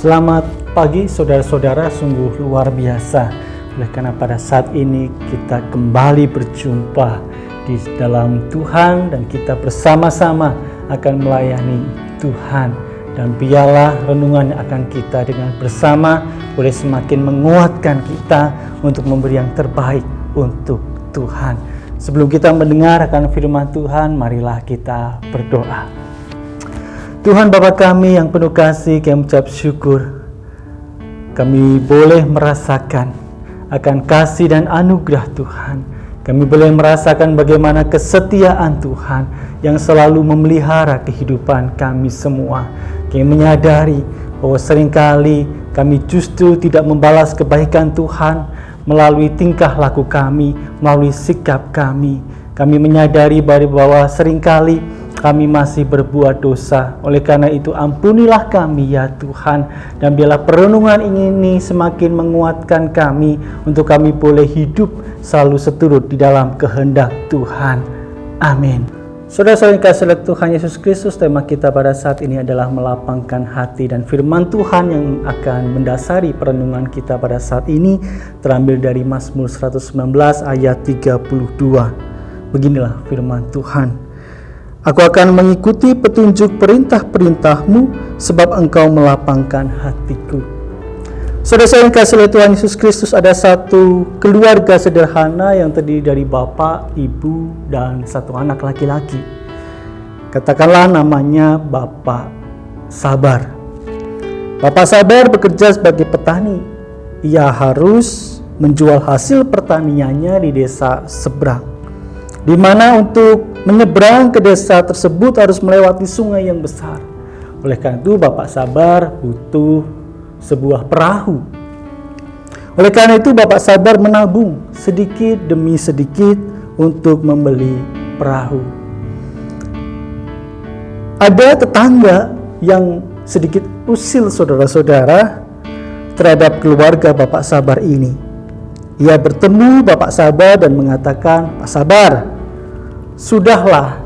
Selamat pagi saudara-saudara, sungguh luar biasa. Oleh karena pada saat ini kita kembali berjumpa di dalam Tuhan dan kita bersama-sama akan melayani Tuhan. Dan biarlah renungan yang akan kita dengan bersama boleh semakin menguatkan kita untuk memberi yang terbaik untuk Tuhan. Sebelum kita mendengar akan firman Tuhan, marilah kita berdoa. Tuhan Bapa kami yang penuh kasih, kami ucap syukur. Kami boleh merasakan akan kasih dan anugerah Tuhan. Kami boleh merasakan bagaimana kesetiaan Tuhan yang selalu memelihara kehidupan kami semua. Kami menyadari bahwa seringkali kami justru tidak membalas kebaikan Tuhan melalui tingkah laku kami, melalui sikap kami. Kami menyadari bahwa seringkali kami masih berbuat dosa. Oleh karena itu ampunilah kami ya Tuhan. Dan biarlah perenungan ini semakin menguatkan kami untuk kami boleh hidup selalu seturut di dalam kehendak Tuhan. Amin. Saudara-saudara yang kasih oleh Tuhan Yesus Kristus, tema kita pada saat ini adalah melapangkan hati. Dan firman Tuhan yang akan mendasari perenungan kita pada saat ini terambil dari Mazmur 119 ayat 32. Beginilah firman Tuhan. Aku akan mengikuti petunjuk perintah-perintah-Mu sebab Engkau melapangkan hatiku. Saudara-saudara yang kasih oleh Tuhan Yesus Kristus, ada satu keluarga sederhana yang terdiri dari bapak, ibu, dan satu anak laki-laki. Katakanlah namanya Bapak Sabar. Bapak Sabar bekerja sebagai petani. Ia harus menjual hasil pertaniannya di desa seberang, di mana untuk menyeberang ke desa tersebut harus melewati sungai yang besar. Oleh karena itu Bapak Sabar butuh sebuah perahu. Oleh karena itu Bapak Sabar menabung sedikit demi sedikit untuk membeli perahu. Ada tetangga yang sedikit usil saudara-saudara terhadap keluarga Bapak Sabar ini. Ia bertemu Bapak Sabar dan mengatakan, "Pak Sabar, sudahlah,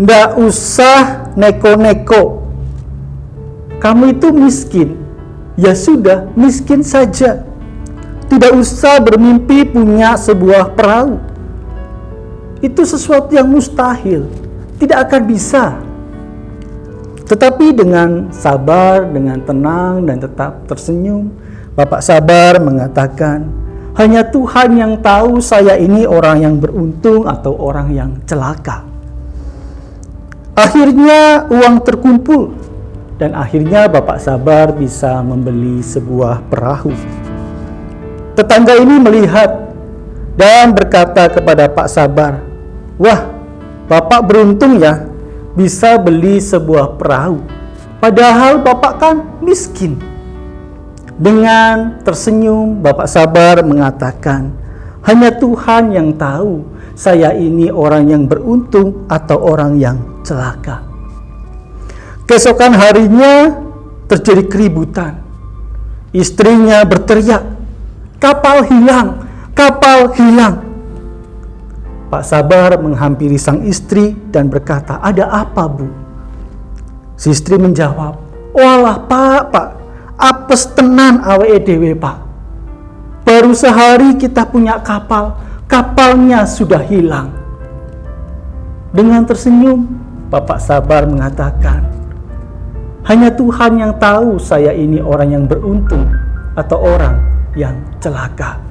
ndak usah neko-neko. Kamu itu miskin. Ya sudah, miskin saja. Tidak usah bermimpi punya sebuah perahu. Itu sesuatu yang mustahil. Tidak akan bisa." Tetapi dengan sabar, dengan tenang, dan tetap tersenyum, Bapak Sabar mengatakan, "Hanya Tuhan yang tahu saya ini orang yang beruntung atau orang yang celaka." Akhirnya uang terkumpul dan akhirnya Bapak Sabar bisa membeli sebuah perahu. Tetangga ini melihat dan berkata kepada Pak Sabar, "Wah, Bapak beruntung ya bisa beli sebuah perahu. Padahal Bapak kan miskin." Dengan tersenyum Bapak Sabar mengatakan, "Hanya Tuhan yang tahu saya ini orang yang beruntung atau orang yang celaka." Keesokan harinya terjadi keributan. Istrinya berteriak, "Kapal hilang, kapal hilang." Pak Sabar menghampiri sang istri dan berkata, "Ada apa, Bu?" Si istri menjawab, "Walah Pak, apes tenan awake dhewe Pak. Baru sehari kita punya kapal, kapalnya sudah hilang." Dengan tersenyum, Bapak Sabar mengatakan, "Hanya Tuhan yang tahu saya ini orang yang beruntung atau orang yang celaka."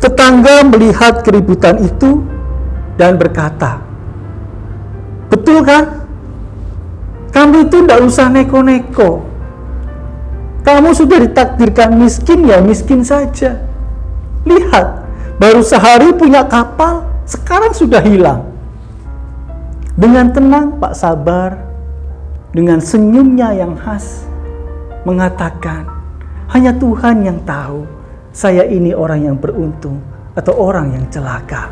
Tetangga melihat keributan itu dan berkata, "Betul kan? Kamu itu tidak usah neko-neko. Kamu sudah ditakdirkan miskin ya miskin saja. Lihat, baru sehari punya kapal, sekarang sudah hilang." Dengan tenang Pak Sabar, dengan senyumnya yang khas, mengatakan, "Hanya Tuhan yang tahu saya ini orang yang beruntung atau orang yang celaka."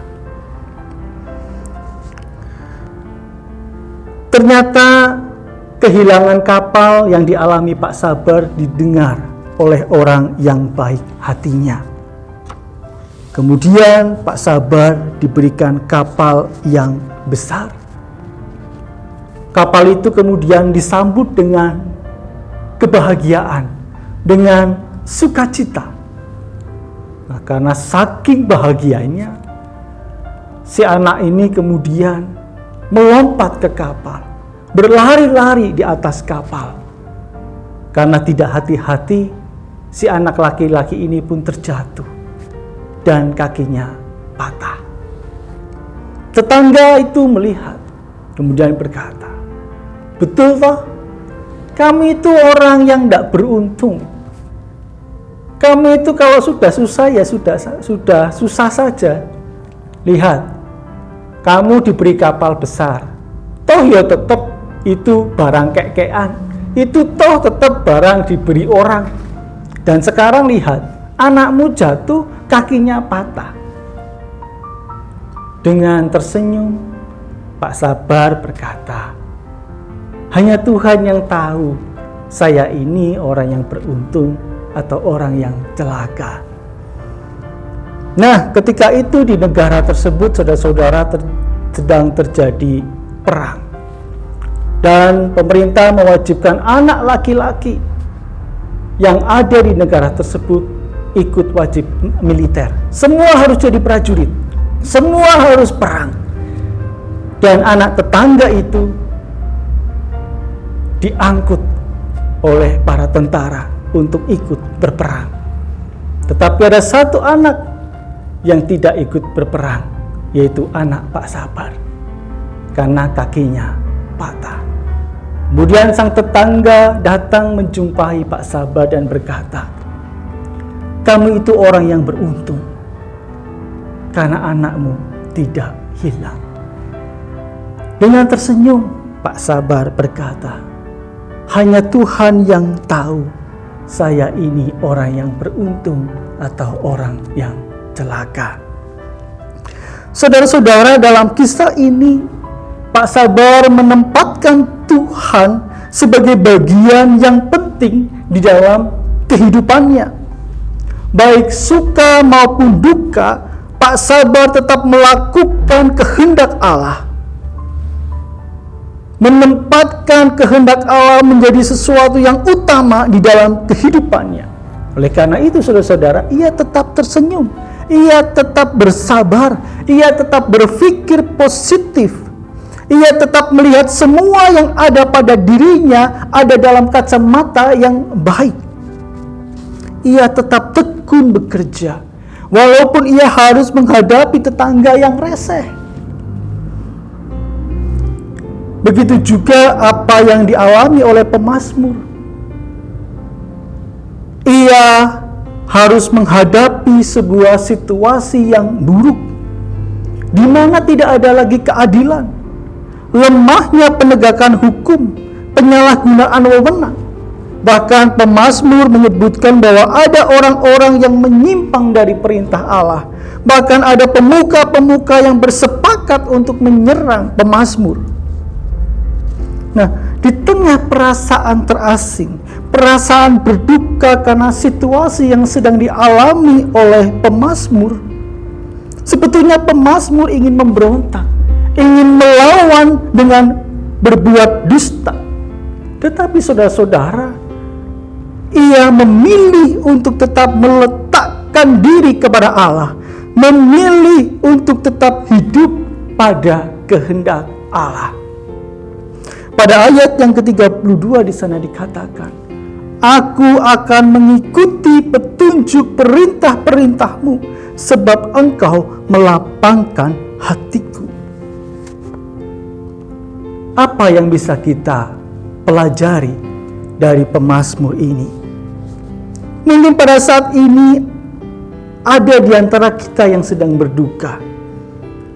Ternyata kehilangan kapal yang dialami Pak Sabar didengar oleh orang yang baik hatinya. Kemudian Pak Sabar diberikan kapal yang besar. Kapal itu kemudian disambut dengan kebahagiaan, dengan sukacita. Nah, karena saking bahagianya, si anak ini kemudian melompat ke kapal, berlari-lari di atas kapal. Karena tidak hati-hati, si anak laki-laki ini pun terjatuh dan kakinya patah. Tetangga itu melihat, kemudian berkata, "Betul toh? Kami itu orang yang tidak beruntung. Kami itu kalau sudah susah ya sudah susah saja. Lihat, kamu diberi kapal besar. Toh ya tetap itu barang kek-kekan. Itu toh tetap barang diberi orang. Dan sekarang lihat, anakmu jatuh, kakinya patah." Dengan tersenyum, Pak Sabar berkata, "Hanya Tuhan yang tahu saya ini orang yang beruntung atau orang yang celaka." Nah, ketika itu di negara tersebut, saudara-saudara, sedang terjadi perang. Dan pemerintah mewajibkan anak laki-laki yang ada di negara tersebut ikut wajib militer. Semua harus jadi prajurit. Semua harus perang. Dan anak tetangga itu diangkut oleh para tentara untuk ikut berperang. Tetapi ada satu anak yang tidak ikut berperang, yaitu anak Pak Sabar, karena kakinya patah. Kemudian sang tetangga datang menjumpai Pak Sabar dan berkata, "Kamu itu orang yang beruntung, karena anakmu tidak hilang." Dengan tersenyum, Pak Sabar berkata, "Hanya Tuhan yang tahu saya ini orang yang beruntung atau orang yang celaka." Saudara-saudara, dalam kisah ini Pak Sabar menempatkan Tuhan sebagai bagian yang penting di dalam kehidupannya. Baik suka maupun duka, Pak Sabar tetap melakukan kehendak Allah. Menempatkan kehendak Allah menjadi sesuatu yang utama di dalam kehidupannya. Oleh karena itu, saudara-saudara, ia tetap tersenyum, ia tetap bersabar, ia tetap berpikir positif, ia tetap melihat semua yang ada pada dirinya ada dalam kacamata yang baik. Ia tetap tekun bekerja, walaupun ia harus menghadapi tetangga yang reseh. Begitu juga apa yang dialami oleh pemazmur. Ia harus menghadapi sebuah situasi yang buruk, di mana tidak ada lagi keadilan, lemahnya penegakan hukum, penyalahgunaan wewenang. Bahkan pemazmur menyebutkan bahwa ada orang-orang yang menyimpang dari perintah Allah. Bahkan ada pemuka-pemuka yang bersepakat untuk menyerang pemazmur. Nah, di tengah perasaan terasing, perasaan berduka karena situasi yang sedang dialami oleh pemazmur, sebetulnya pemazmur ingin memberontak, ingin melawan dengan berbuat dusta. Tetapi saudara-saudara, ia memilih untuk tetap meletakkan diri kepada Allah, memilih untuk tetap hidup pada kehendak Allah. Pada ayat yang ke-32 di sana dikatakan, "Aku akan mengikuti petunjuk perintah-perintahmu, sebab engkau melapangkan hatiku." Apa yang bisa kita pelajari dari pemazmur ini? Mungkin pada saat ini ada di antara kita yang sedang berduka,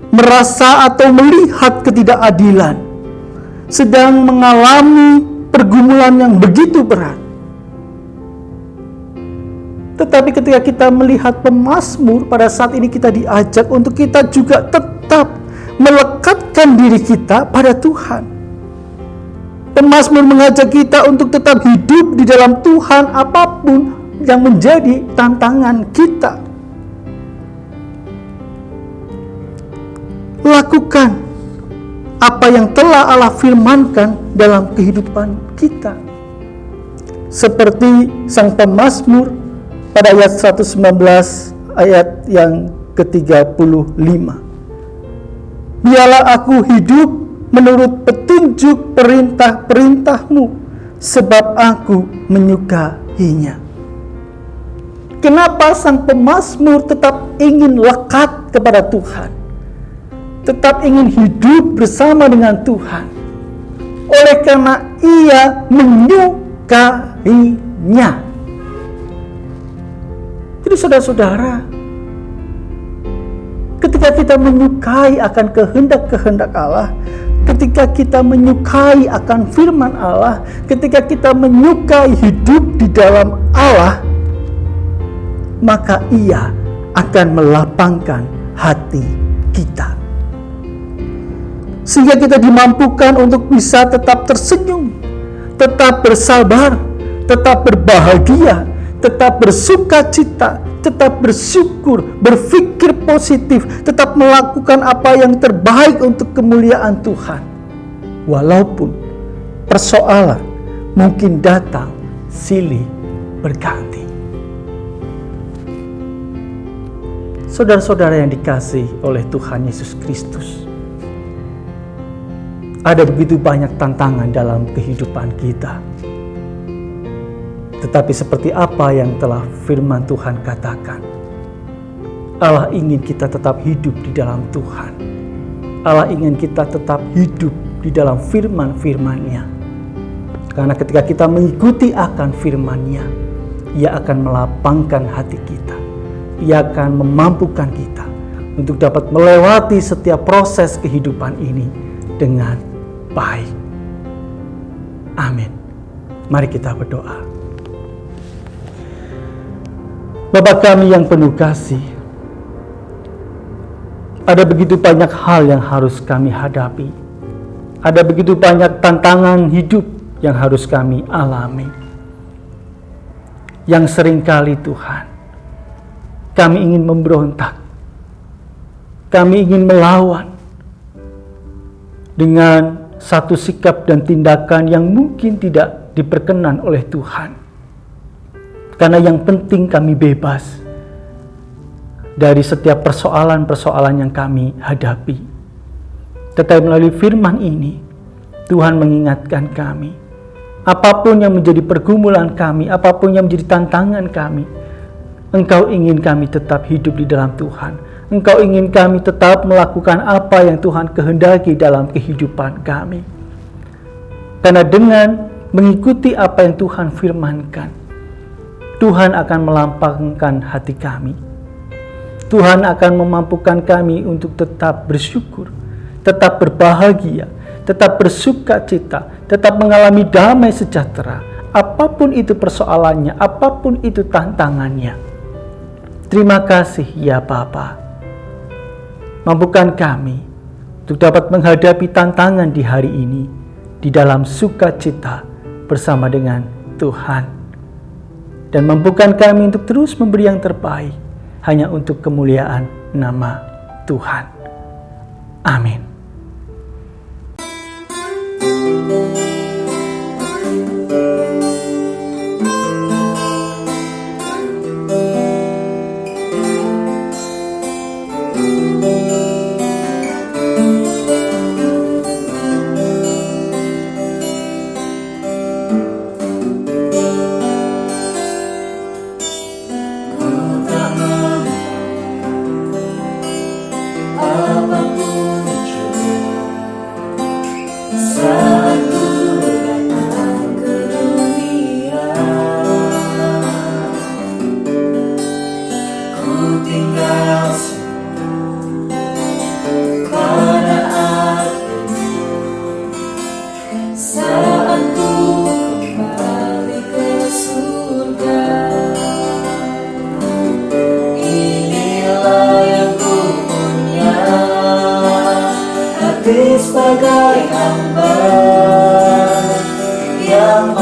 merasa atau melihat ketidakadilan, sedang mengalami pergumulan yang begitu berat. Tetapi ketika kita melihat pemazmur, pada saat ini kita diajak untuk kita juga tetap melekatkan diri kita pada Tuhan. Pemazmur mengajak kita untuk tetap hidup di dalam Tuhan apapun yang menjadi tantangan kita. apa yang telah Allah firmankan dalam kehidupan kita. Seperti sang pemazmur pada ayat 119 ayat yang ke-35. Biarlah aku hidup menurut petunjuk perintah-perintah-Mu, sebab aku menyukainya. Kenapa sang pemazmur tetap ingin lekat kepada Tuhan? Tetap ingin hidup bersama dengan Tuhan? Oleh karena ia menyukainya. Jadi saudara-saudara, ketika kita menyukai akan kehendak-kehendak Allah, ketika kita menyukai akan firman Allah, ketika kita menyukai hidup di dalam Allah, maka ia akan melapangkan hati kita. Sehingga kita dimampukan untuk bisa tetap tersenyum, tetap bersabar, tetap berbahagia, tetap bersuka cita, tetap bersyukur, berpikir positif, tetap melakukan apa yang terbaik untuk kemuliaan Tuhan. Walaupun persoalan mungkin datang silih berganti. Saudara-saudara yang dikasihi oleh Tuhan Yesus Kristus, ada begitu banyak tantangan dalam kehidupan kita. Tetapi seperti apa yang telah firman Tuhan katakan, Allah ingin kita tetap hidup di dalam Tuhan. Allah ingin kita tetap hidup di dalam firman-firman-Nya. Karena ketika kita mengikuti akan firman-Nya, Ia akan melapangkan hati kita. Ia akan memampukan kita untuk dapat melewati setiap proses kehidupan ini dengan baik. Amin. Mari kita berdoa. Bapa kami yang penuh kasih, ada begitu banyak hal yang harus kami hadapi. Ada begitu banyak tantangan hidup yang harus kami alami. Yang seringkali Tuhan, kami ingin memberontak. Kami ingin melawan dengan satu sikap dan tindakan yang mungkin tidak diperkenan oleh Tuhan. Karena yang penting kami bebas dari setiap persoalan-persoalan yang kami hadapi. Tetapi melalui firman ini, Tuhan mengingatkan kami, apapun yang menjadi pergumulan kami, apapun yang menjadi tantangan kami, Engkau ingin kami tetap hidup di dalam Tuhan. Engkau ingin kami tetap melakukan apa yang Tuhan kehendaki dalam kehidupan kami. Karena dengan mengikuti apa yang Tuhan firmankan, Tuhan akan melampangkan hati kami. Tuhan akan memampukan kami untuk tetap bersyukur, tetap berbahagia, tetap bersuka cita, tetap mengalami damai sejahtera. Apapun itu persoalannya, apapun itu tantangannya. Terima kasih ya Bapa. Mampukan kami untuk dapat menghadapi tantangan di hari ini di dalam sukacita bersama dengan Tuhan. Dan mampukan kami untuk terus memberi yang terbaik hanya untuk kemuliaan nama Tuhan. Amin. Sebagai hamba yang